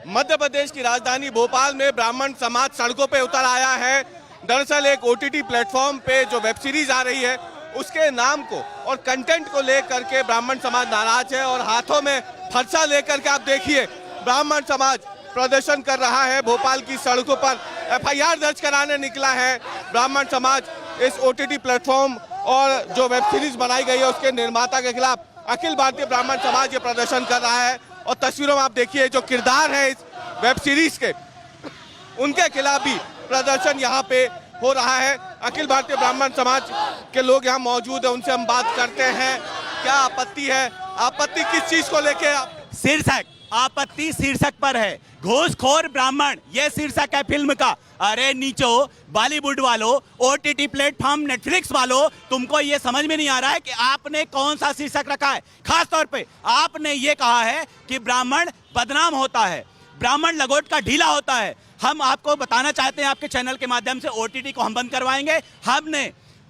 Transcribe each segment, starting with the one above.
मध्य प्रदेश की राजधानी भोपाल में ब्राह्मण समाज सड़कों पे उतर आया है। दरअसल एक ओटीटी प्लेटफॉर्म पे जो वेब सीरीज आ रही है उसके नाम को और कंटेंट को लेकर के ब्राह्मण समाज नाराज है और हाथों में फरसा लेकर के आप देखिए ब्राह्मण समाज प्रदर्शन कर रहा है। भोपाल की सड़कों पर एफआईआर दर्ज कराने निकला है ब्राह्मण समाज इस ओटीटी प्लेटफॉर्म और जो वेब सीरीज बनाई गई है उसके निर्माता के खिलाफ अखिल भारतीय ब्राह्मण समाज ये प्रदर्शन कर रहा है। और तस्वीरों में आप देखिए जो किरदार है इस वेब सीरीज के उनके खिलाफ भी प्रदर्शन यहाँ पे हो रहा है। अखिल भारतीय ब्राह्मण समाज के लोग यहाँ मौजूद है, उनसे हम बात करते हैं। क्या आपत्ति है? आपत्ति किस चीज को लेके? शीर्षक आपत्ति शीर्षक पर है। घूसखोर ब्राह्मण ये शीर्षक है फिल्म का। अरे नीचो बॉलीवुड वालों, ओटीटी प्लेटफॉर्म नेटफ्लिक्स वालों, तुमको ये समझ में नहीं आ रहा है कि आपने कौन सा शीर्षक रखा है। खास तौर पे आपने ये कहा है कि ब्राह्मण बदनाम होता है, ब्राह्मण लंगोट का ढीला होता है। हम आपको बताना चाहते हैं आपके चैनल के माध्यम से ओटीटी को हम बंद करवाएंगे। हमने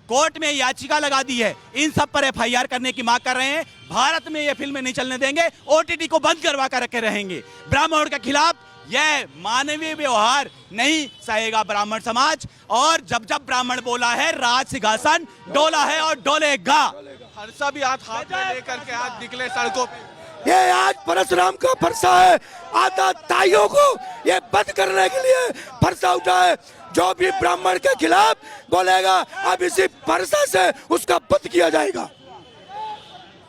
कोर्ट में याचिका लगा दी है, इन सब पर एफआईआर करने की मांग कर रहे हैं। भारत में ये फिल्में नहीं चलने देंगे, ओटीटी को बंद करवा कर रखे रहेंगे। ब्राह्मणों के खिलाफ यह मानवीय व्यवहार नहीं सहेगा ब्राह्मण समाज। और जब जब ब्राह्मण बोला है राज सिंहासन डोला है और डोलेगा। फरसा भी हाथ में लेकर के आज निकले सड़कों पे। ये आज परशुराम का फरसा है। आता ताइयों को ये बंद करने के लिए फरसा उठा है। जो भी ब्राह्मण के खिलाफ बोलेगा अब इसी फरसा से उसका बंद किया जाएगा।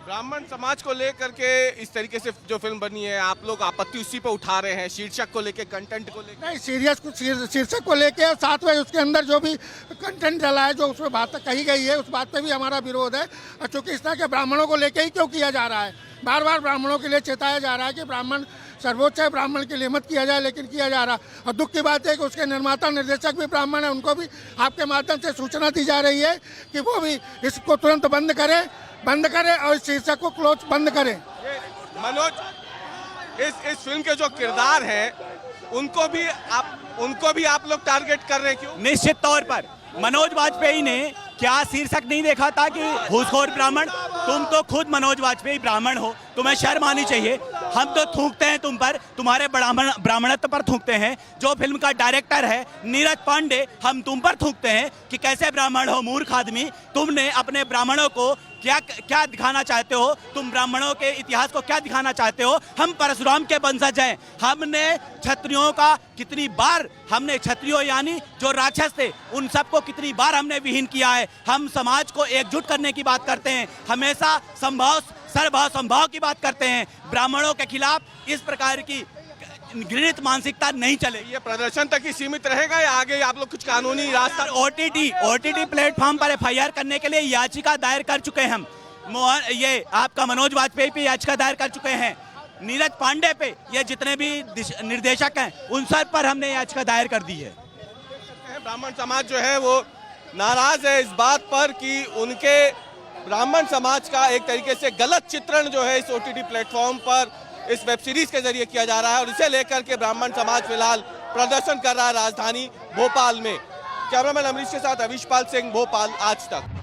ब्राह्मण समाज को लेकर के इस तरीके से जो फिल्म बनी है आप लोग आपत्ति उसी पे उठा रहे हैं, शीर्षक को लेके, कंटेंट को लेके? नहीं, शीर्षक को लेके और साथ में उसके अंदर जो भी कंटेंट डला है, जो उसमें बात कही गई है, उस बात पे भी हमारा विरोध है। और चूंकि इस तरह के ब्राह्मणों को लेके ही क्यों किया जा रहा है, बार बार ब्राह्मणों के लिए चेताया जा रहा है कि ब्राह्मण सर्वोच्च है, ब्राह्मण के लिए मत किया जाए, लेकिन किया जा रहा। और दुख की बात है कि उसके निर्माता निर्देशक भी ब्राह्मण है, उनको भी आपके माध्यम से सूचना दी जा रही है कि वो भी इसको तुरंत बंद करें और इस शीर्षक को क्लोज बंद करें। मनोज, इस फिल्म के जो किरदार हैं उनको भी आप लोग टारगेट कर रहे हैं, क्यों? निश्चित तौर पर मनोज वाजपेयी ने क्या शीर्षक नहीं देखा था कि घूसखोर ब्राह्मण। तुम तो खुद मनोज वाजपेयी ब्राह्मण हो, तुम्हें शर्म आनी चाहिए। हम तो थूकते हैं तुम पर, तुम्हारे ब्राह्मणत्व पर थूकते हैं। जो फिल्म का डायरेक्टर है नीरज पांडे, हम तुम पर थूकते हैं कि कैसे ब्राह्मण हो मूर्ख आदमी। तुमने अपने ब्राह्मणों को क्या दिखाना चाहते हो? तुम ब्राह्मणों के इतिहास को क्या दिखाना चाहते हो? हम परशुराम के वंशज हैं। हमने क्षत्रियों का कितनी बार, हमने क्षत्रियों यानी जो राक्षस थे उन सबको कितनी बार हमने विहीन किया है। हम समाज को एकजुट करने की बात करते हैं, हमेशा सर्वभाव संभाव की बात करते हैं। ब्राह्मणों के खिलाफ इस प्रकार की घृणित मानसिकता नहीं चलेगी। ये प्रदर्शन तक ही सीमित रहेगा या आगे आप लोग कुछ कानूनी रास्ता? ओटीटी प्लेटफॉर्म पर एफआईआर करने के लिए याचिका दायर कर चुके हैं हम। ये आपका मनोज वाजपेयी पे याचिका दायर कर चुके हैं, नीरज पांडे पे, ये जितने भी निर्देशक हैं उन सब पर हमने याचिका दायर कर दी है। ब्राह्मण समाज जो है वो नाराज है इस बात पर कि उनके ब्राह्मण समाज का एक तरीके से गलत चित्रण जो है इस ओटीटी प्लेटफॉर्म पर इस वेब सीरीज के जरिए किया जा रहा है और इसे लेकर के ब्राह्मण समाज फिलहाल प्रदर्शन कर रहा है राजधानी भोपाल में। कैमरामैन अमरीश के साथ अविशपाल सिंह, भोपाल आज तक।